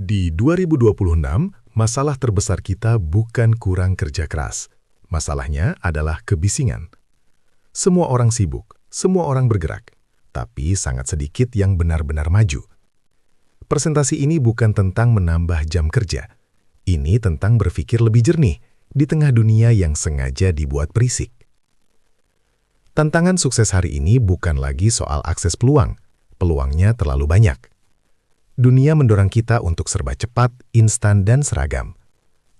Di 2026, masalah terbesar kita bukan kurang kerja keras. Masalahnya adalah kebisingan. Semua orang sibuk, semua orang bergerak, tapi sangat sedikit yang benar-benar maju. Presentasi ini bukan tentang menambah jam kerja. Ini tentang berpikir lebih jernih di tengah dunia yang sengaja dibuat berisik. Tantangan sukses hari ini bukan lagi soal akses peluang. Peluangnya terlalu banyak. Dunia mendorong kita untuk serba cepat, instan, dan seragam.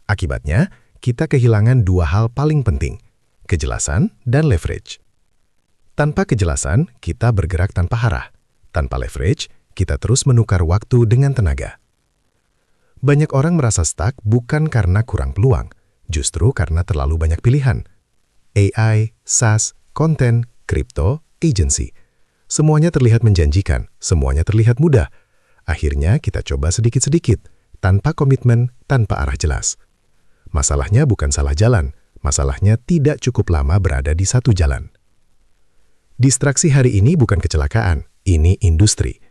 Akibatnya, kita kehilangan dua hal paling penting, kejelasan dan leverage. Tanpa kejelasan, kita bergerak tanpa arah. Tanpa leverage, kita terus menukar waktu dengan tenaga. Banyak orang merasa stuck bukan karena kurang peluang, justru karena terlalu banyak pilihan. AI, SaaS, konten, kripto, agency. Semuanya terlihat menjanjikan, semuanya terlihat mudah. Akhirnya kita coba sedikit-sedikit, tanpa komitmen, tanpa arah jelas. Masalahnya bukan salah jalan, masalahnya tidak cukup lama berada di satu jalan. Distraksi hari ini bukan kecelakaan, ini industri.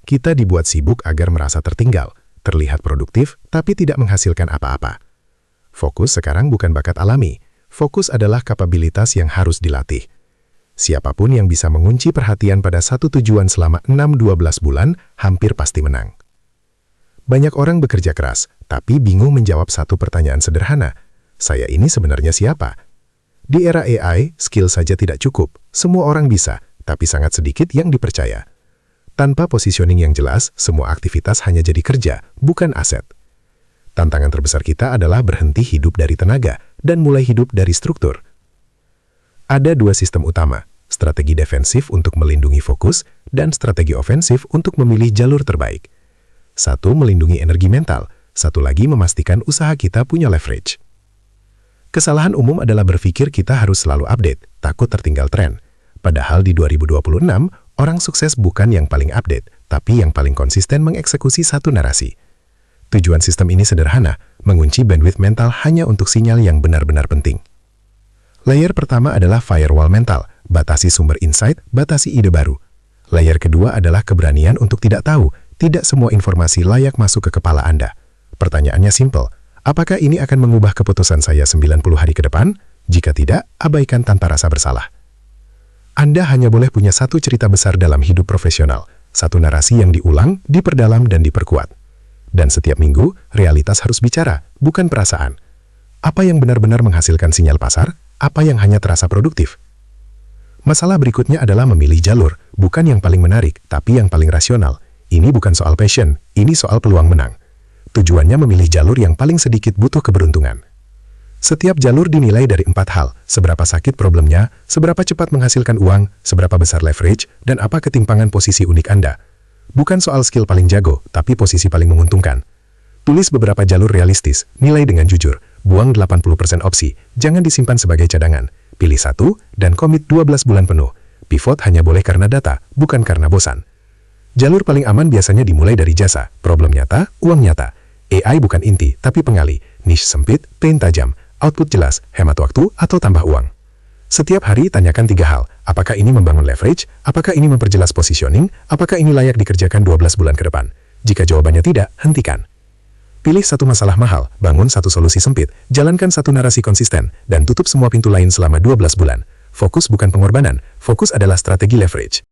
Kita dibuat sibuk agar merasa tertinggal, terlihat produktif, tapi tidak menghasilkan apa-apa. Fokus sekarang bukan bakat alami, fokus adalah kapabilitas yang harus dilatih. Siapapun yang bisa mengunci perhatian pada satu tujuan selama 6-12 bulan, hampir pasti menang. Banyak orang bekerja keras, tapi bingung menjawab satu pertanyaan sederhana. Saya ini sebenarnya siapa? Di era AI, skill saja tidak cukup. Semua orang bisa, tapi sangat sedikit yang dipercaya. Tanpa positioning yang jelas, semua aktivitas hanya jadi kerja, bukan aset. Tantangan terbesar kita adalah berhenti hidup dari tenaga dan mulai hidup dari struktur. Ada dua sistem utama, strategi defensif untuk melindungi fokus dan strategi ofensif untuk memilih jalur terbaik. Satu melindungi energi mental, satu lagi memastikan usaha kita punya leverage. Kesalahan umum adalah berpikir kita harus selalu update, takut tertinggal tren. Padahal di 2026, orang sukses bukan yang paling update, tapi yang paling konsisten mengeksekusi satu narasi. Tujuan sistem ini sederhana, mengunci bandwidth mental hanya untuk sinyal yang benar-benar penting. Layer pertama adalah firewall mental, batasi sumber insight, batasi ide baru. Layer kedua adalah keberanian untuk tidak tahu, tidak semua informasi layak masuk ke kepala Anda. Pertanyaannya simpel, apakah ini akan mengubah keputusan saya 90 hari ke depan? Jika tidak, abaikan tanpa rasa bersalah. Anda hanya boleh punya satu cerita besar dalam hidup profesional, satu narasi yang diulang, diperdalam, dan diperkuat. Dan setiap minggu, realitas harus bicara, bukan perasaan. Apa yang benar-benar menghasilkan sinyal pasar? Apa yang hanya terasa produktif? Masalah berikutnya adalah memilih jalur, bukan yang paling menarik, tapi yang paling rasional. Ini bukan soal passion, ini soal peluang menang. Tujuannya memilih jalur yang paling sedikit butuh keberuntungan. Setiap jalur dinilai dari 4 hal, seberapa sakit problemnya, seberapa cepat menghasilkan uang, seberapa besar leverage, dan apa ketimpangan posisi unik Anda. Bukan soal skill paling jago, tapi posisi paling menguntungkan. Tulis beberapa jalur realistis, nilai dengan jujur, buang 80% opsi, jangan disimpan sebagai cadangan. Pilih satu, dan komit 12 bulan penuh. Pivot hanya boleh karena data, bukan karena bosan. Jalur paling aman biasanya dimulai dari jasa, problem nyata, uang nyata. AI bukan inti, tapi pengali, niche sempit, pain tajam, output jelas, hemat waktu, atau tambah uang. Setiap hari tanyakan 3 hal, apakah ini membangun leverage, apakah ini memperjelas positioning, apakah ini layak dikerjakan 12 bulan ke depan. Jika jawabannya tidak, hentikan. Pilih satu masalah mahal, bangun satu solusi sempit, jalankan satu narasi konsisten, dan tutup semua pintu lain selama 12 bulan. Fokus bukan pengorbanan, fokus adalah strategi leverage.